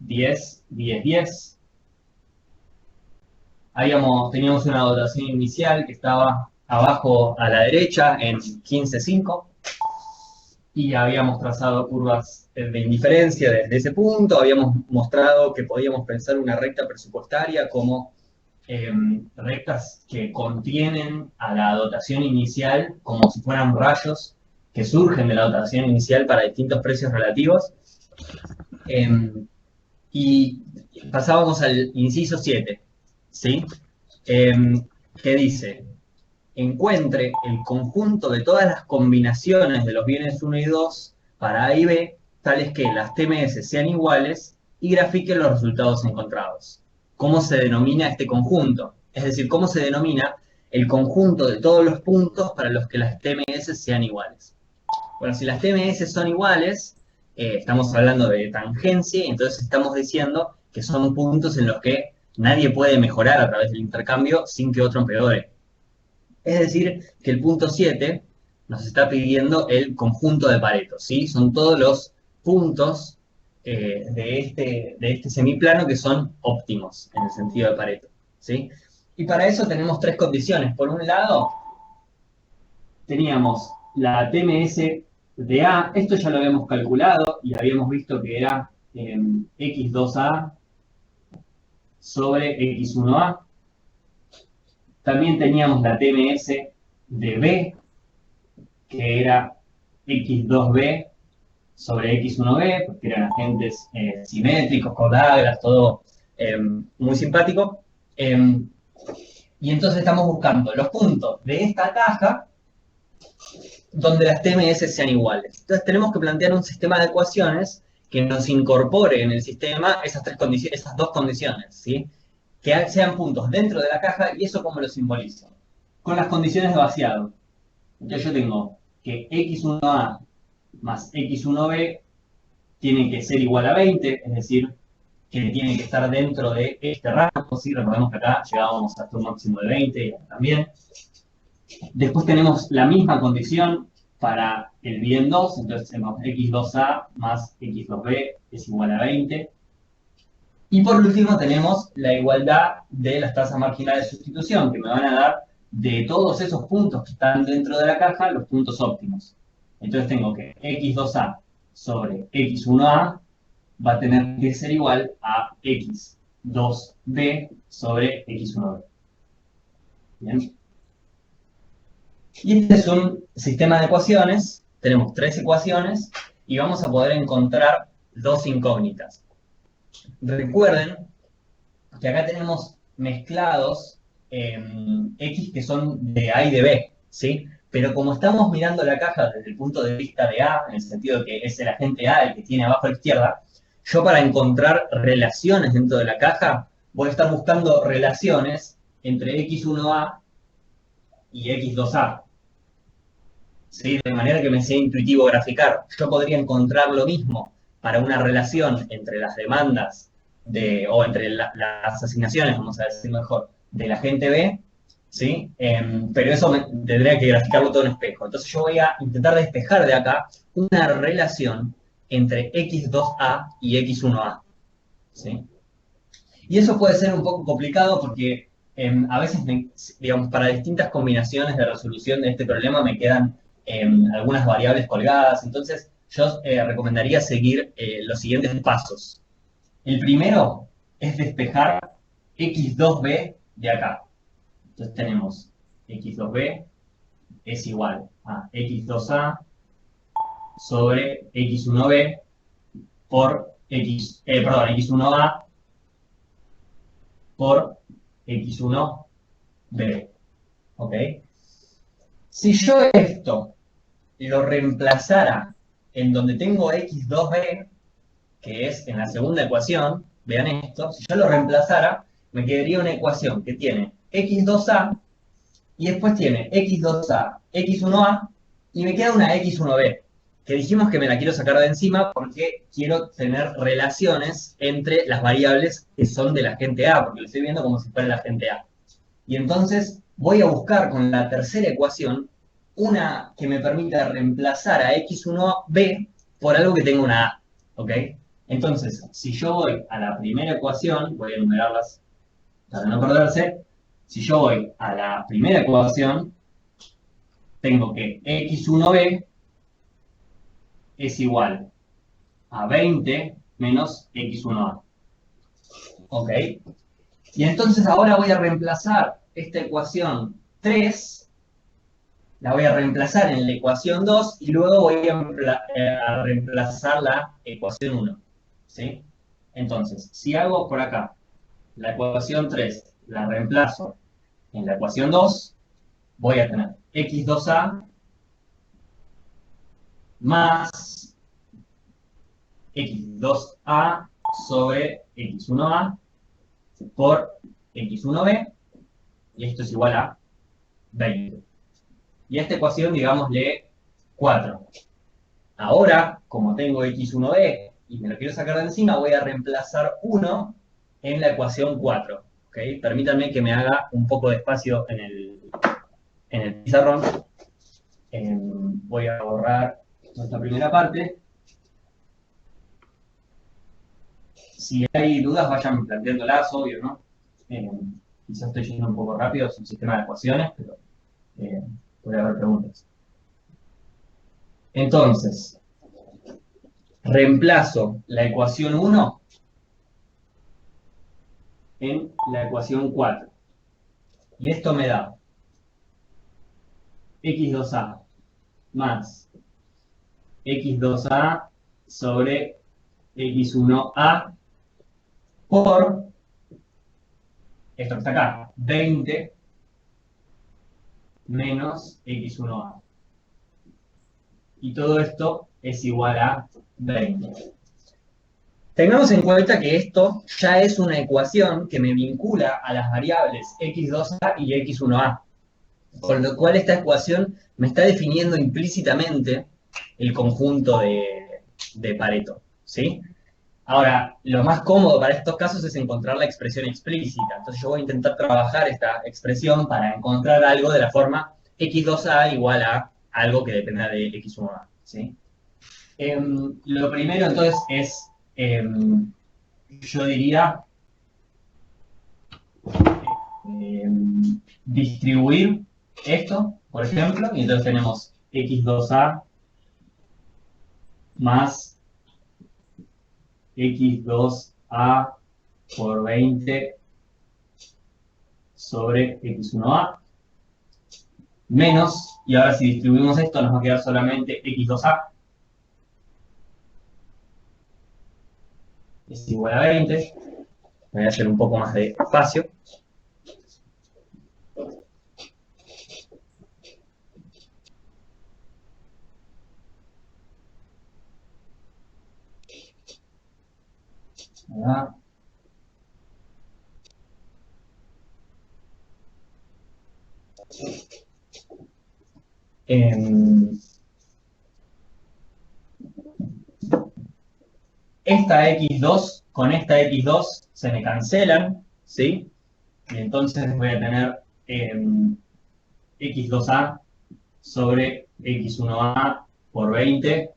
10, 10, 10. Teníamos una dotación inicial que estaba abajo a la derecha en 15, 5. Y habíamos trazado curvas de indiferencia desde ese punto, habíamos mostrado que podíamos pensar una recta presupuestaria como rectas que contienen a la dotación inicial como si fueran rayos que surgen de la dotación inicial para distintos precios relativos. Y pasábamos al inciso 7, ¿sí? Que dice: encuentre el conjunto de todas las combinaciones de los bienes 1 y 2 para A y B, tales que las TMS sean iguales, y grafique los resultados encontrados. ¿Cómo se denomina este conjunto? Es decir, ¿cómo se denomina el conjunto de todos los puntos para los que las TMS sean iguales? Bueno, si las TMS son iguales, estamos hablando de tangencia, y entonces estamos diciendo que son puntos en los que nadie puede mejorar a través del intercambio sin que otro empeore. Es decir, que el punto 7 nos está pidiendo el conjunto de Pareto, ¿sí? Son todos los puntos de este semiplano que son óptimos en el sentido de Pareto, ¿sí? Y para eso tenemos tres condiciones. Por un lado, teníamos la TMS de A, esto ya lo habíamos calculado y habíamos visto que era X2A sobre X1A. También teníamos la TMS de B, que era X2B sobre X1B, porque eran agentes simétricos, codagras, todo muy simpático. Y entonces estamos buscando los puntos de esta caja donde las TMS sean iguales. Entonces tenemos que plantear un sistema de ecuaciones que nos incorpore en el sistema esas dos condiciones, ¿sí? Que sean puntos dentro de la caja. ¿Y eso cómo lo simbolizo? Con las condiciones de vaciado. Entonces yo tengo que X1A más X1B tiene que ser igual a 20, es decir, que tiene que estar dentro de este rango, ¿sí? Recordemos que acá llegábamos hasta un máximo de 20 también. Después tenemos la misma condición para el bien 2, entonces tenemos X2A más X2B es igual a 20. Y por último tenemos la igualdad de las tasas marginales de sustitución, que me van a dar de todos esos puntos que están dentro de la caja, los puntos óptimos. Entonces tengo que X2A sobre X1A va a tener que ser igual a X2B sobre X1B. ¿Bien? Y este es un sistema de ecuaciones. Tenemos tres ecuaciones y vamos a poder encontrar dos incógnitas. Recuerden que acá tenemos mezclados X que son de A y de B, ¿sí? Pero como estamos mirando la caja desde el punto de vista de A, en el sentido de que es el agente A el que tiene abajo a la izquierda, yo para encontrar relaciones dentro de la caja voy a estar buscando relaciones entre X1A y X2A, ¿sí? De manera que me sea intuitivo graficar. Yo podría encontrar lo mismo para una relación entre las demandas o entre las asignaciones, vamos a decir mejor, de la gente B, ¿sí? Pero eso tendría que graficarlo todo en espejo. Entonces yo voy a intentar despejar de acá una relación entre X2A y X1A, ¿sí? Y eso puede ser un poco complicado porque a veces, digamos, para distintas combinaciones de resolución de este problema me quedan algunas variables colgadas. Entonces yo recomendaría seguir los siguientes pasos. El primero es despejar X2B de acá. Entonces tenemos X2B es igual a X2A sobre X1B por X1A por X1B. ¿Ok? Si yo esto lo reemplazara en donde tengo X2B, que es en la segunda ecuación, vean esto, si yo lo reemplazara, me quedaría una ecuación que tiene X2A y después tiene X2A, X1A y me queda una X1B, que dijimos que me la quiero sacar de encima porque quiero tener relaciones entre las variables que son de la agente A, porque lo estoy viendo como si fuera la agente A. Y entonces voy a buscar con la tercera ecuación una que me permita reemplazar a X1B por algo que tenga una A, ¿ok? Entonces, si yo voy a la primera ecuación, voy a enumerarlas para no perderse. Si yo voy a la primera ecuación, tengo que x1b es igual a 20 menos x1a. ¿Ok? Y entonces ahora voy a reemplazar esta ecuación 3, la voy a reemplazar en la ecuación 2 y luego voy a reemplazar la ecuación 1. ¿Sí? Entonces, si hago por acá la ecuación 3, la reemplazo en la ecuación 2, voy a tener x2a más x2a sobre x1a por x1b, y esto es igual a 20. Y a esta ecuación, digámosle 4. Ahora, como tengo x1b y me lo quiero sacar de encima, voy a reemplazar 1 en la ecuación 4. ¿Okay? Permítanme que me haga un poco de espacio en el pizarrón. Voy a borrar esta primera parte. Si hay dudas, vayan planteándolas, obvio, ¿no? Quizás estoy yendo un poco rápido, es un sistema de ecuaciones, pero puede haber preguntas. Entonces, reemplazo la ecuación 1 en la ecuación 4. Y esto me da x2a más x2a sobre x1a por, esto que está acá, 20 menos x1a. Y todo esto es igual a 20. Tengamos en cuenta que esto ya es una ecuación que me vincula a las variables x2a y x1a. Con lo cual esta ecuación me está definiendo implícitamente el conjunto de Pareto. ¿Sí? Ahora, lo más cómodo para estos casos es encontrar la expresión explícita. Entonces yo voy a intentar trabajar esta expresión para encontrar algo de la forma x2a igual a algo que dependa de x1a. ¿Sí? Lo primero entonces es, yo diría, distribuir esto, por ejemplo, y entonces tenemos x2a más x2a por 20 sobre x1a menos, y ahora si distribuimos esto nos va a quedar solamente x2a es igual a 20. Voy a hacer un poco más de espacio. ¿Verdad? Esta x2 con esta x2 se me cancelan, ¿sí? Y entonces voy a tener x2a sobre x1a por 20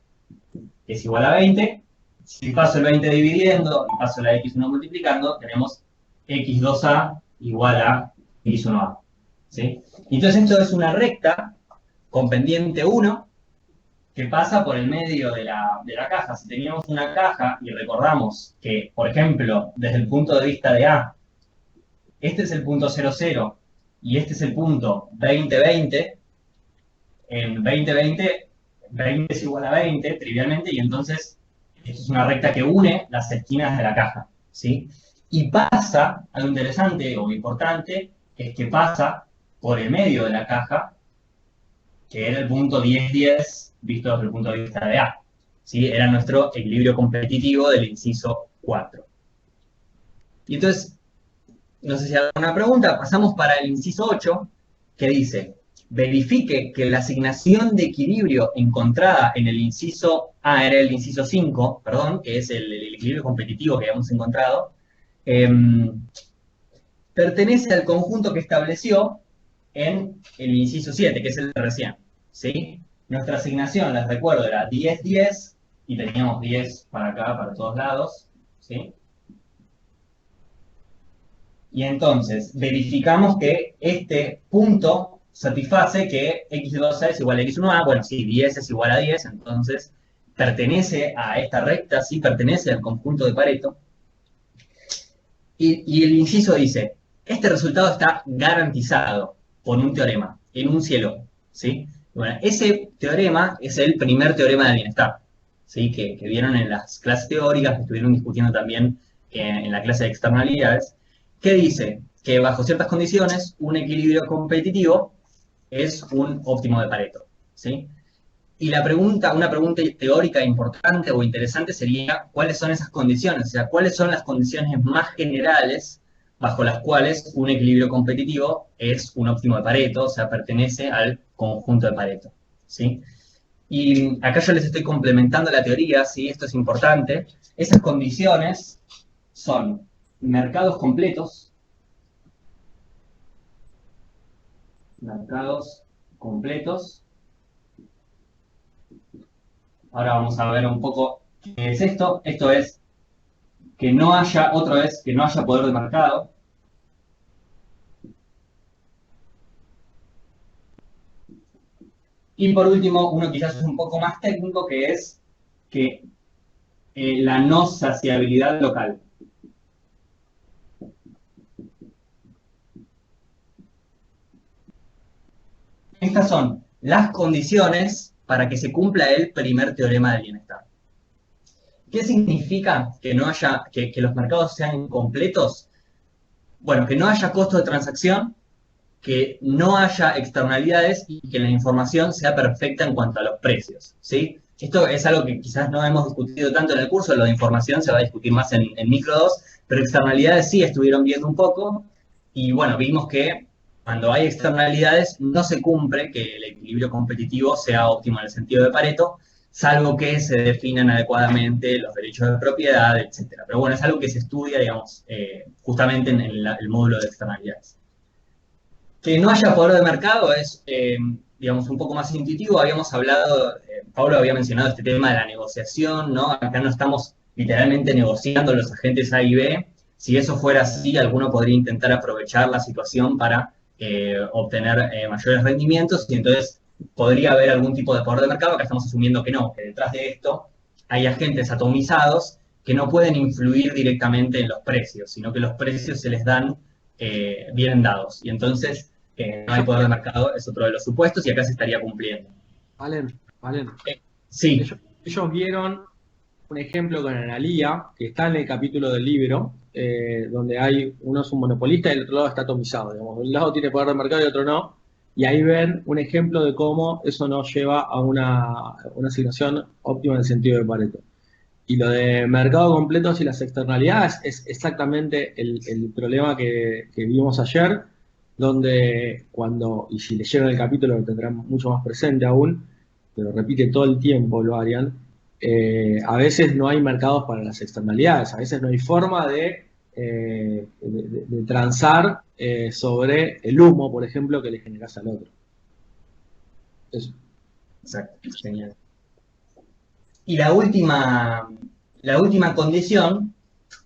es igual a 20. Si paso el 20 dividiendo y paso la x1 multiplicando, tenemos x2a igual a x1a. ¿Sí? Entonces esto es una recta con pendiente 1 que pasa por el medio de la caja. Si teníamos una caja y recordamos que, por ejemplo, desde el punto de vista de A, este es el punto 0, 0 y este es el punto 20, 20, en 20, 20, 20 es igual a 20, trivialmente, y entonces esto es una recta que une las esquinas de la caja, ¿sí? Y pasa, algo interesante o importante, es que pasa por el medio de la caja, que era el punto 10, 10, visto desde el punto de vista de A. ¿Sí? Era nuestro equilibrio competitivo del inciso 4. Y entonces, no sé si hay alguna pregunta, pasamos para el inciso 8, que dice, verifique que la asignación de equilibrio encontrada en el inciso, era el inciso 5, perdón, que es el equilibrio competitivo que habíamos encontrado, pertenece al conjunto que estableció en el inciso 7, que es el de recién. ¿Sí? Nuestra asignación, les recuerdo, era 10, 10, y teníamos 10 para acá, para todos lados, ¿sí? Y entonces verificamos que este punto satisface que x2a es igual a x1a, bueno, sí, 10 es igual a 10, entonces pertenece a esta recta, sí, pertenece al conjunto de Pareto. Y el inciso dice, este resultado está garantizado por un teorema, en un cielo, ¿sí? Bueno, ese teorema es el primer teorema del bienestar, ¿sí? Que vieron en las clases teóricas, que estuvieron discutiendo también en la clase de externalidades, que dice que bajo ciertas condiciones un equilibrio competitivo es un óptimo de Pareto, ¿sí? Y la pregunta, una pregunta teórica importante o interesante sería, ¿cuáles son esas condiciones? O sea, ¿cuáles son las condiciones más generales bajo las cuales un equilibrio competitivo es un óptimo de Pareto, o sea, pertenece al conjunto de Pareto, ¿sí? Y acá yo les estoy complementando la teoría, ¿sí? Esto es importante. Esas condiciones son mercados completos, mercados completos. Ahora vamos a ver un poco qué es esto. Esto es que no haya, otra vez, que no haya poder de mercado. Y por último, uno quizás es un poco más técnico, que es que la no saciabilidad local. Estas son las condiciones para que se cumpla el primer teorema del bienestar. ¿Qué significa que no haya, que los mercados sean completos? Bueno, que no haya costo de transacción, que no haya externalidades y que la información sea perfecta en cuanto a los precios, ¿sí? Esto es algo que quizás no hemos discutido tanto en el curso, lo de información se va a discutir más en micro 2, pero externalidades sí estuvieron viendo un poco, y bueno, vimos que cuando hay externalidades no se cumple que el equilibrio competitivo sea óptimo en el sentido de Pareto, salvo que se definan adecuadamente los derechos de propiedad, etcétera. Pero bueno, es algo que se estudia, digamos, justamente en el módulo de externalidades. Que no haya poder de mercado es, digamos, un poco más intuitivo. Habíamos hablado, Pablo había mencionado este tema de la negociación, ¿no? Acá no estamos literalmente negociando los agentes A y B. Si eso fuera así, alguno podría intentar aprovechar la situación para obtener mayores rendimientos y entonces podría haber algún tipo de poder de mercado. Acá estamos asumiendo que no, que detrás de esto hay agentes atomizados que no pueden influir directamente en los precios, sino que los precios se les dan, vienen dados. Y entonces no hay poder de mercado, es otro de los supuestos y acá se estaría cumpliendo. Valen. Sí. Ellos vieron un ejemplo con Analía, que está en el capítulo del libro, donde hay uno es un monopolista y el otro lado está atomizado. Digamos. Un lado tiene poder de mercado y otro no. Y ahí ven un ejemplo de cómo eso nos lleva a una asignación óptima en el sentido de Pareto. Y lo de mercado completos y las externalidades es exactamente el problema que vimos ayer, donde cuando, y si leyeron el capítulo lo tendrán mucho más presente aún, pero repite todo el tiempo lo harían, a veces no hay mercados para las externalidades, a veces no hay forma de transar sobre el humo, por ejemplo, que le generas al otro. Eso. Exacto, genial. Y la última condición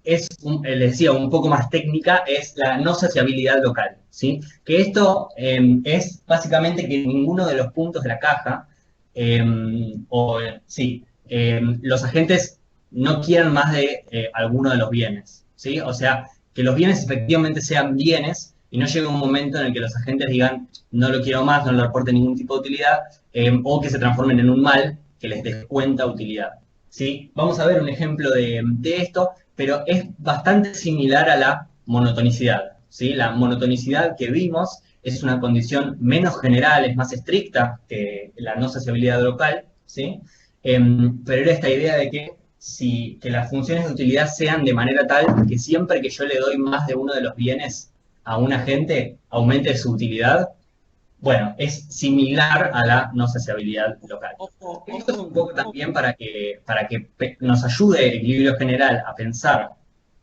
es, les decía, un poco más técnica, es la no saciabilidad local, ¿sí? Que esto es básicamente que ninguno de los puntos de la caja, los agentes no quieran más de alguno de los bienes, ¿sí? O sea, que los bienes efectivamente sean bienes y no llegue un momento en el que los agentes digan no lo quiero más, no le aporte ningún tipo de utilidad, o que se transformen en un mal que les descuenta utilidad, ¿sí? Vamos a ver un ejemplo de esto, pero es bastante similar a la monotonicidad, ¿sí? La monotonicidad que vimos es una condición menos general, es más estricta que la no saciabilidad local, ¿sí? Pero era esta idea de que las funciones de utilidad sean de manera tal que siempre que yo le doy más de uno de los bienes a un agente, aumente su utilidad. Bueno, es similar a la no saciabilidad local. Esto es un poco también para que nos ayude el equilibrio general a pensar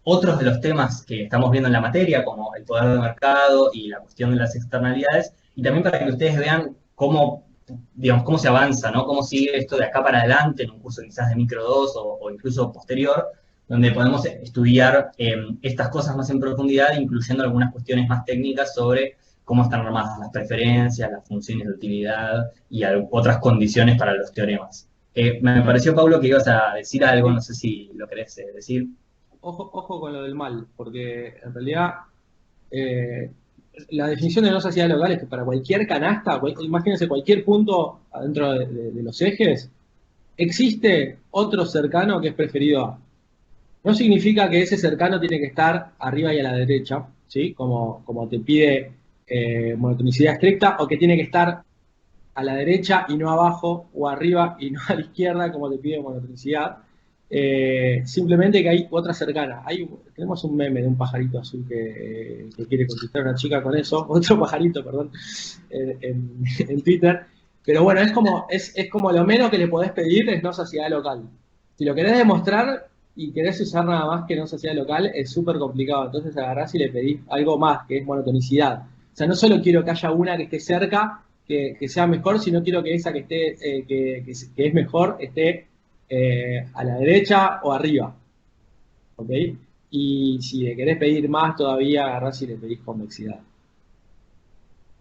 otros de los temas que estamos viendo en la materia, como el poder de mercado y la cuestión de las externalidades, y también para que ustedes vean cómo digamos, cómo se avanza, ¿no? Cómo sigue esto de acá para adelante en un curso quizás de micro 2 o incluso posterior, donde podemos estudiar estas cosas más en profundidad, incluyendo algunas cuestiones más técnicas sobre cómo están normadas las preferencias, las funciones de utilidad y otras condiciones para los teoremas. Me pareció, Pablo, que ibas a decir algo, no Sí. sé si lo querés decir. Ojo con lo del mal, porque en realidad eh, la definición de no saciedad local es que para cualquier canasta, imagínense cualquier punto adentro de los ejes, existe otro cercano que es preferido a. No significa que ese cercano tiene que estar arriba y a la derecha, ¿sí? Como te pide monotonicidad estricta, o que tiene que estar a la derecha y no abajo, o arriba y no a la izquierda, como te pide monotonicidad. Simplemente que hay otra cercana. Tenemos un meme de un pajarito azul que quiere conquistar a una chica con eso, otro pajarito, perdón, en Twitter. Pero bueno, es como lo menos que le podés pedir es no saciedad local. Si lo querés demostrar y querés usar nada más que no saciedad local, es súper complicado. Entonces agarrás y le pedís algo más, que es monotonicidad. O sea, no solo quiero que haya una que esté cerca, que sea mejor, sino quiero que esa que esté, que es mejor, esté a la derecha o arriba. ¿Ok? Y si le querés pedir más todavía, agarrás y le pedís convexidad.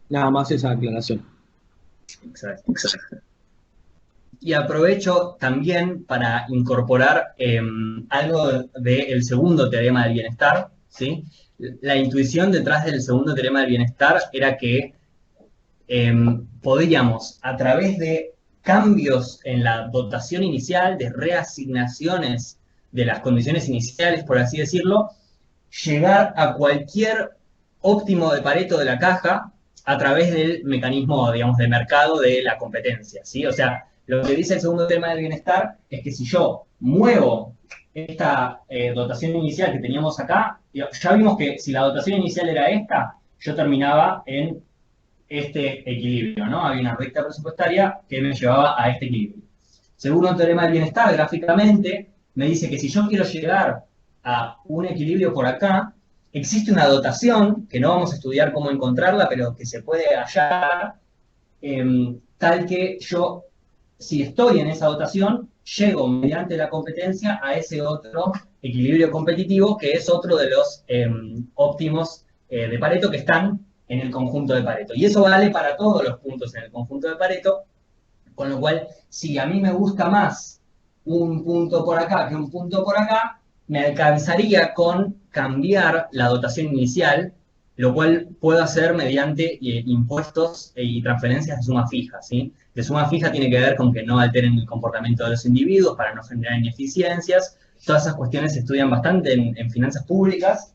Nada más esa aclaración. Exacto. Y aprovecho también para incorporar algo del segundo teorema del bienestar, ¿sí? La intuición detrás del segundo teorema del bienestar era que podríamos, a través de cambios en la dotación inicial, de reasignaciones de las condiciones iniciales, por así decirlo, llegar a cualquier óptimo de Pareto de la caja a través del mecanismo, digamos, de mercado de la competencia, ¿sí? O sea, lo que dice el segundo tema del bienestar es que si yo muevo esta dotación inicial que teníamos acá, ya vimos que si la dotación inicial era esta, yo terminaba en este equilibrio, ¿no? Había una recta presupuestaria que me llevaba a este equilibrio. Según un teorema del bienestar, gráficamente, me dice que si yo quiero llegar a un equilibrio por acá, existe una dotación, que no vamos a estudiar cómo encontrarla, pero que se puede hallar, tal que yo, si estoy en esa dotación, llego mediante la competencia a ese otro equilibrio competitivo, que es otro de los óptimos de Pareto que están en el conjunto de Pareto. Y eso vale para todos los puntos en el conjunto de Pareto, con lo cual, si a mí me gusta más un punto por acá que un punto por acá, me alcanzaría con cambiar la dotación inicial, lo cual puedo hacer mediante impuestos y transferencias de suma fija, ¿sí? De suma fija tiene que ver con que no alteren el comportamiento de los individuos para no generar ineficiencias. Todas esas cuestiones se estudian bastante en finanzas públicas.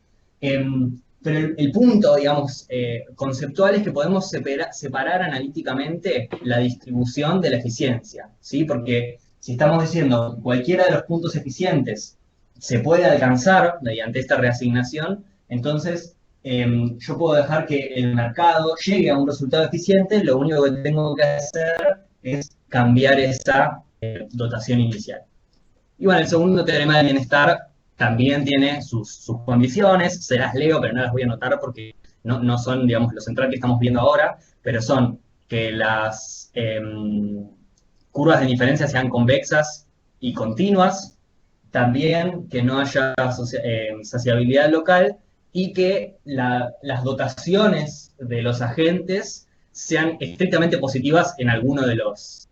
Pero el punto, digamos, conceptual es que podemos separar analíticamente la distribución de la eficiencia, ¿sí? Porque si estamos diciendo que cualquiera de los puntos eficientes se puede alcanzar mediante esta reasignación, entonces yo puedo dejar que el mercado llegue a un resultado eficiente, lo único que tengo que hacer es cambiar esa dotación inicial. Y bueno, el segundo teorema de bienestar también tiene sus condiciones, se las leo, pero no las voy a anotar porque no son, digamos, lo central que estamos viendo ahora, pero son que las curvas de diferencia sean convexas y continuas, también que no haya saciabilidad local y que las dotaciones de los agentes sean estrictamente positivas en alguno de los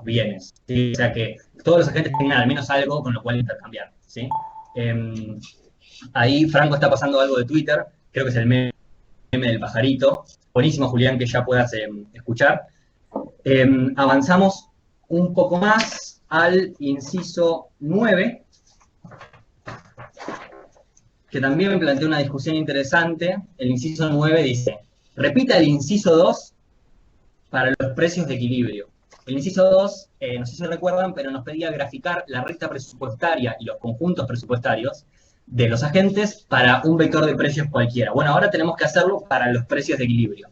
bienes, ¿sí? O sea que todos los agentes tengan al menos algo con lo cual intercambiar, ¿sí? Ahí Franco está pasando algo de Twitter, creo que es el meme del pajarito. Buenísimo, Julián, que ya puedas escuchar. Avanzamos un poco más al inciso 9, que también me plantea una discusión interesante. El inciso 9 dice, repita el inciso 2 para los precios de equilibrio. El inciso 2, no sé si recuerdan, pero nos pedía graficar la recta presupuestaria y los conjuntos presupuestarios de los agentes para un vector de precios cualquiera. Bueno, ahora tenemos que hacerlo para los precios de equilibrio,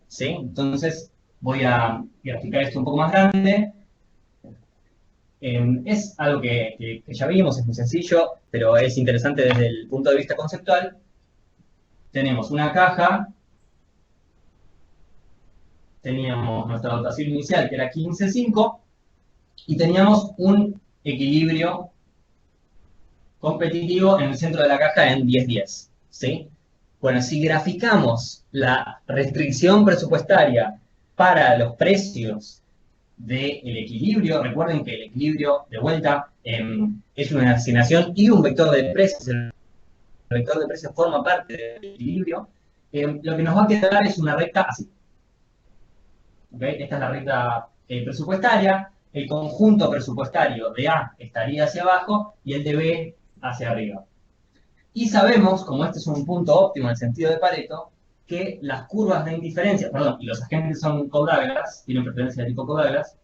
¿sí? Entonces voy a graficar esto un poco más grande. Es algo que ya vimos, es muy sencillo, pero es interesante desde el punto de vista conceptual. Tenemos una caja, teníamos nuestra dotación inicial, que era 15,5, y teníamos un equilibrio competitivo en el centro de la caja en 10-10, ¿sí? Bueno, si graficamos la restricción presupuestaria para los precios del equilibrio, recuerden que el equilibrio, de vuelta, es una asignación y un vector de precios. El vector de precios forma parte del equilibrio. Lo que nos va a quedar es una recta así. ¿Okay? Esta es la recta presupuestaria. El conjunto presupuestario de A estaría hacia abajo y el de B hacia arriba. Y sabemos, como este es un punto óptimo en el sentido de Pareto, que las curvas de indiferencia, perdón, y los agentes son Coe-Douglas, tienen preferencia de tipo Coe-Douglas,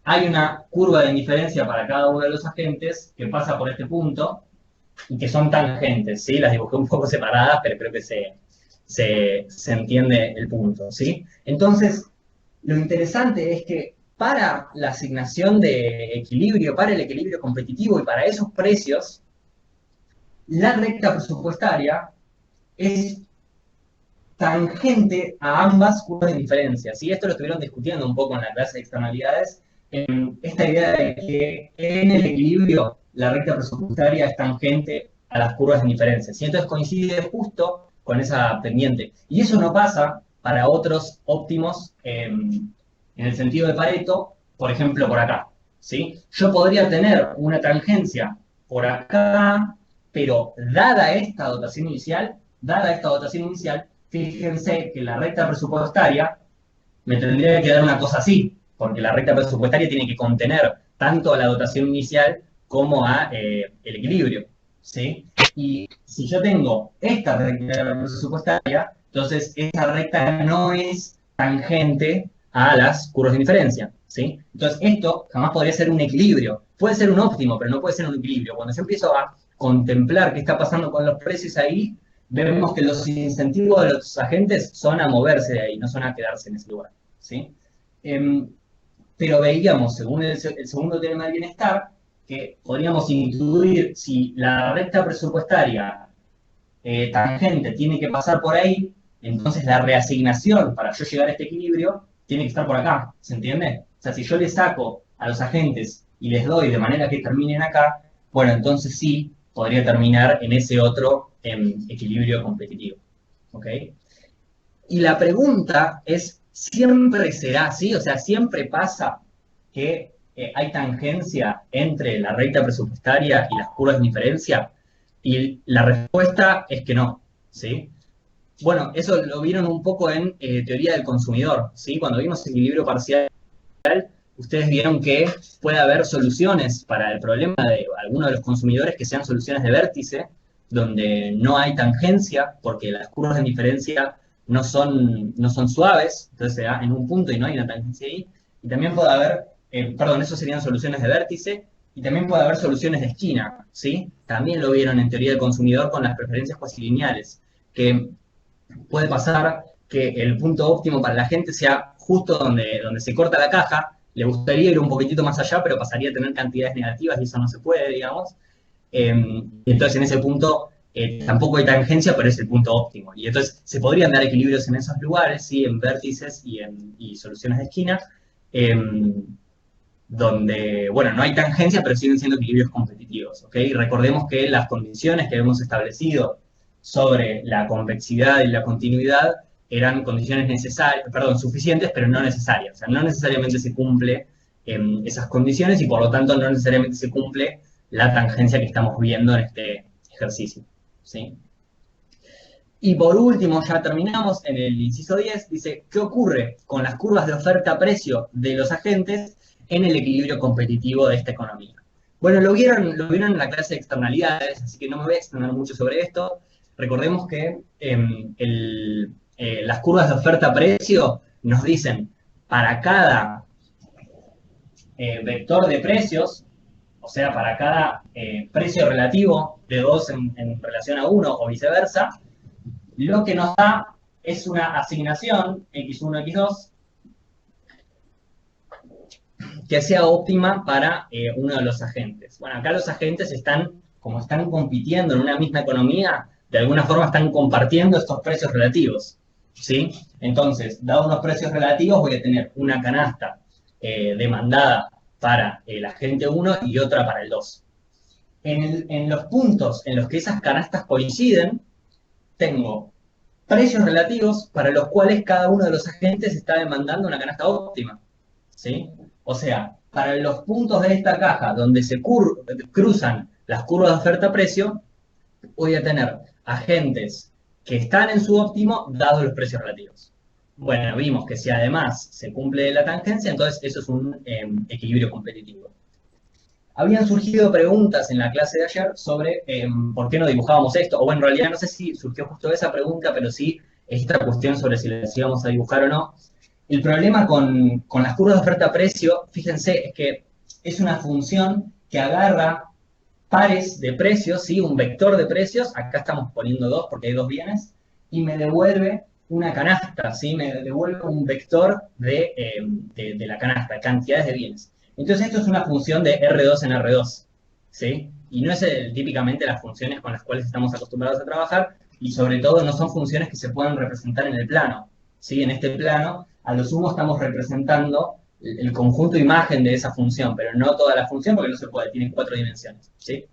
hay una curva de indiferencia para cada uno de los agentes que pasa por este punto y que son tangentes, ¿sí? Las dibujé un poco separadas, pero creo que se entiende el punto, ¿sí? Entonces, lo interesante es que para la asignación de equilibrio, para el equilibrio competitivo y para esos precios, la recta presupuestaria es tangente a ambas curvas de indiferencia, ¿sí? Esto lo estuvieron discutiendo un poco en la clase de externalidades, esta idea de que en el equilibrio la recta presupuestaria es tangente a las curvas de indiferencia, ¿sí? Entonces coincide justo con esa pendiente. Y eso no pasa para otros óptimos en el sentido de Pareto, por ejemplo, por acá, ¿sí? Yo podría tener una tangencia por acá, pero dada esta dotación inicial, fíjense que la recta presupuestaria me tendría que dar una cosa así, porque la recta presupuestaria tiene que contener tanto a la dotación inicial como a el equilibrio, ¿sí? Y si yo tengo esta recta presupuestaria, entonces esta recta no es tangente a las curvas de indiferencia, ¿sí? Entonces esto jamás podría ser un equilibrio. Puede ser un óptimo, pero no puede ser un equilibrio. Cuando yo empiezo a contemplar qué está pasando con los precios ahí, vemos que los incentivos de los agentes son a moverse de ahí, no son a quedarse en ese lugar, ¿sí? Pero veíamos, según el segundo teorema del bienestar, que podríamos intuir si la recta presupuestaria tangente tiene que pasar por ahí, entonces la reasignación para yo llegar a este equilibrio tiene que estar por acá, ¿se entiende? O sea, si yo les saco a los agentes y les doy de manera que terminen acá, bueno, entonces sí podría terminar en ese otro equilibrio competitivo, ¿ok? Y la pregunta es, ¿siempre será así? O sea, ¿siempre pasa que hay tangencia entre la recta presupuestaria y las curvas de indiferencia? Y la respuesta es que no, ¿sí? Bueno, eso lo vieron un poco en teoría del consumidor, ¿sí? Cuando vimos equilibrio parcial, ustedes vieron que puede haber soluciones para el problema de algunos de los consumidores que sean soluciones de vértice, donde no hay tangencia, porque las curvas de indiferencia no son suaves, entonces se da en un punto y no hay una tangencia ahí. Y también puede haber, eso serían soluciones de vértice, y también puede haber soluciones de esquina, ¿sí? También lo vieron en teoría del consumidor con las preferencias cuasilineales, que puede pasar que el punto óptimo para la gente sea justo donde se corta la caja, le gustaría ir un poquitito más allá, pero pasaría a tener cantidades negativas y eso no se puede, digamos. Entonces en ese punto tampoco hay tangencia, pero es el punto óptimo. Y entonces se podrían dar equilibrios en esos lugares, ¿sí? En vértices y soluciones de esquina, donde, bueno, no hay tangencia, pero siguen siendo equilibrios competitivos, ¿ok? Y recordemos que las condiciones que hemos establecido sobre la convexidad y la continuidad eran condiciones suficientes, pero no necesarias. O sea, no necesariamente se cumple esas condiciones y por lo tanto no necesariamente se cumple la tangencia que estamos viendo en este ejercicio, ¿sí? Y por último, ya terminamos en el inciso 10, dice, ¿qué ocurre con las curvas de oferta-precio de los agentes en el equilibrio competitivo de esta economía? Bueno, lo vieron en la clase de externalidades, así que no me voy a extender mucho sobre esto. Recordemos que las curvas de oferta-precio nos dicen, para cada vector de precios, o sea, para cada precio relativo de 2 en relación a 1 o viceversa, lo que nos da es una asignación x1, x2, que sea óptima para uno de los agentes. Bueno, acá los agentes como están compitiendo en una misma economía, de alguna forma están compartiendo estos precios relativos, ¿sí? Entonces, dados los precios relativos, voy a tener una canasta demandada para el agente 1 y otra para el 2. En los puntos en los que esas canastas coinciden, tengo precios relativos para los cuales cada uno de los agentes está demandando una canasta óptima, ¿sí? O sea, para los puntos de esta caja donde se cruzan las curvas de oferta-precio, voy a tener agentes que están en su óptimo dados los precios relativos. Bueno, vimos que si además se cumple la tangencia, entonces eso es un equilibrio competitivo. Habían surgido preguntas en la clase de ayer sobre por qué no dibujábamos esto, o bueno, en realidad no sé si surgió justo esa pregunta, pero sí esta cuestión sobre si las íbamos a dibujar o no. El problema con las curvas de oferta-precio, fíjense, es que es una función que agarra pares de precios, ¿sí? Un vector de precios, acá estamos poniendo 2 porque hay 2 bienes, y me devuelve una canasta, ¿sí? Me devuelve un vector de la canasta, cantidades de bienes. Entonces esto es una función de R2 en R2, ¿sí? Y no es típicamente las funciones con las cuales estamos acostumbrados a trabajar, y sobre todo no son funciones que se puedan representar en el plano, ¿sí? En este plano, a lo sumo estamos representando el conjunto imagen de esa función, pero no toda la función porque no se puede, tiene 4 dimensiones, ¿sí?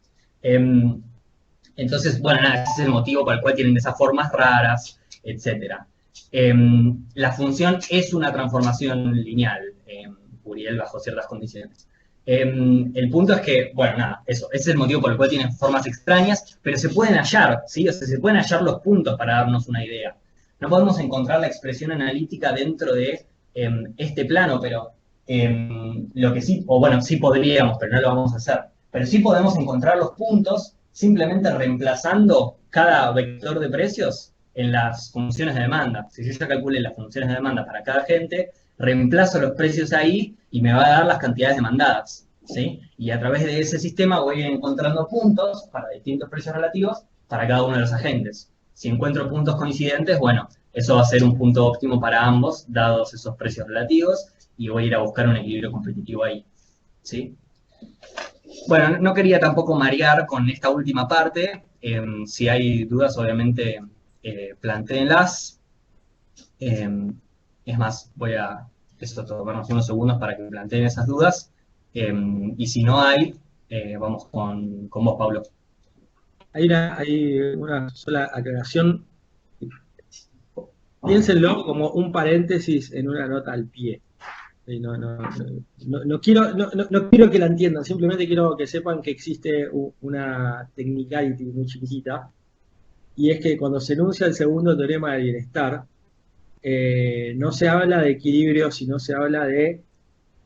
Entonces, bueno, nada, ese es el motivo por el cual tienen esas formas raras, etc. La función es una transformación lineal, Uriel, bajo ciertas condiciones. El punto es que, bueno, nada, eso, ese es el motivo por el cual tienen formas extrañas, pero se pueden hallar, ¿sí? O sea, se pueden hallar los puntos para darnos una idea. No podemos encontrar la expresión analítica dentro de este plano, pero lo que sí, o bueno, sí podríamos, pero no lo vamos a hacer. Pero sí podemos encontrar los puntos simplemente reemplazando cada vector de precios en las funciones de demanda. Si yo ya calculé las funciones de demanda para cada agente, reemplazo los precios ahí y me va a dar las cantidades demandadas, ¿sí? Y a través de ese sistema voy a ir encontrando puntos para distintos precios relativos para cada uno de los agentes. Si encuentro puntos coincidentes, bueno, eso va a ser un punto óptimo para ambos, dados esos precios relativos, y voy a ir a buscar un equilibrio competitivo ahí, ¿sí? Bueno, no quería tampoco marear con esta última parte. Si hay dudas, obviamente, plantéenlas. Es más, voy a tomarnos unos segundos para que planteen esas dudas. Y si no hay, vamos con vos, Pablo. Hay una sola aclaración. Piénsenlo como un paréntesis en una nota al pie. No quiero que la entiendan, simplemente quiero que sepan que existe una technicality muy chiquitita, y es que cuando se enuncia el segundo teorema del bienestar, no se habla de equilibrio, sino se habla de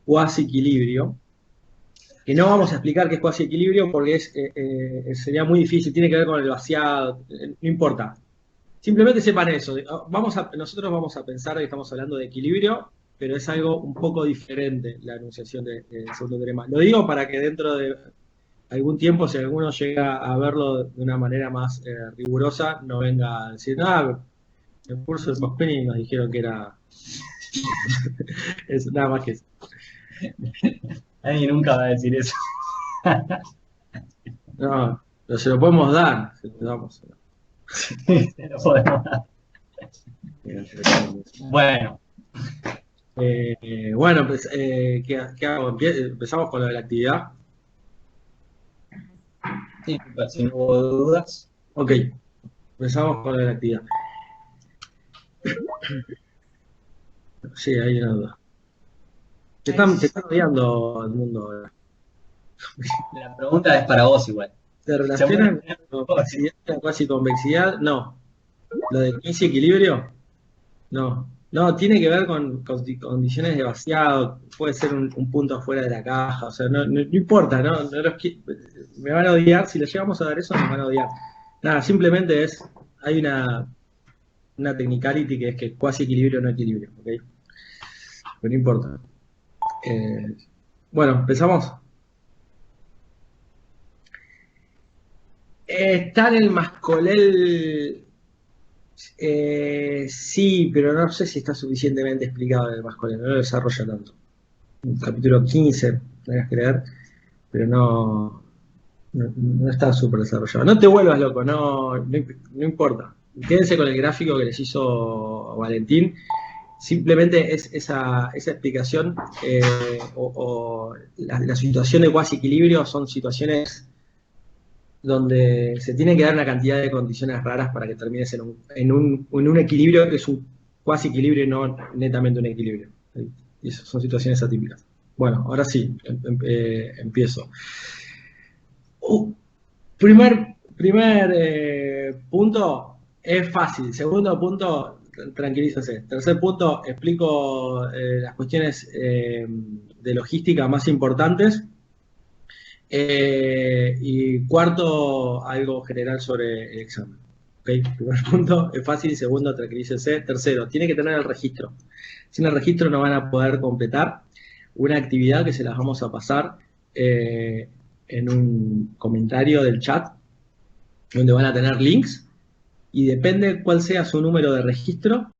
cuasi-equilibrio, que no vamos a explicar qué es cuasi-equilibrio porque sería muy difícil, tiene que ver con el vaciado, no importa. Simplemente sepan eso. Nosotros vamos a pensar que estamos hablando de equilibrio, pero es algo un poco diferente la enunciación del segundo teorema. Lo digo para que dentro de algún tiempo, si alguno llega a verlo de una manera más rigurosa, no venga a decir, en el curso de Pasquini nos dijeron que era es nada más que eso. Nadie nunca va a decir eso. No, pero se lo podemos dar, se lo damos. Se lo podemos dar. Bueno. Bueno, pues, ¿qué hago? ¿Empezamos con lo de la actividad? Sí, si no hubo dudas. Ok, empezamos con lo de la actividad. Sí, hay una duda. Te están odiando al mundo ahora. La pregunta es para vos igual. ¿Se relacionan con cuasi convexidad? No. ¿Lo de quasi equilibrio? No. No, tiene que ver con condiciones de vaciado, puede ser un punto afuera de la caja, o sea, no importa, me van a odiar, si les llegamos a dar eso, nos van a odiar. Nada, simplemente hay una technicality que es que cuasi equilibrio no equilibrio, ¿ok? Pero no importa. Bueno, empezamos. Está en el Mascolel. Sí, pero no sé si está suficientemente explicado en el Mascolel, no lo desarrolla tanto. Capítulo 15, tenés que leer, pero no está súper desarrollado. No te vuelvas loco, no importa. quédense con el gráfico que les hizo Valentín. Simplemente es esa explicación o la situación de cuasi equilibrio son situaciones donde se tiene que dar una cantidad de condiciones raras para que termines en un equilibrio que es un cuasi equilibrio y no netamente un equilibrio. Y eso son situaciones atípicas. Bueno, ahora sí, empiezo. Primer punto es fácil. Segundo punto, tranquilízase. Tercer punto, explico las cuestiones de logística más importantes. Y cuarto, algo general sobre el examen. ¿Okay? Primer punto, es fácil. Segundo, tranquilícese. Tercero, tiene que tener el registro. Sin el registro no van a poder completar una actividad que se las vamos a pasar en un comentario del chat, donde van a tener links, y depende cuál sea su número de registro,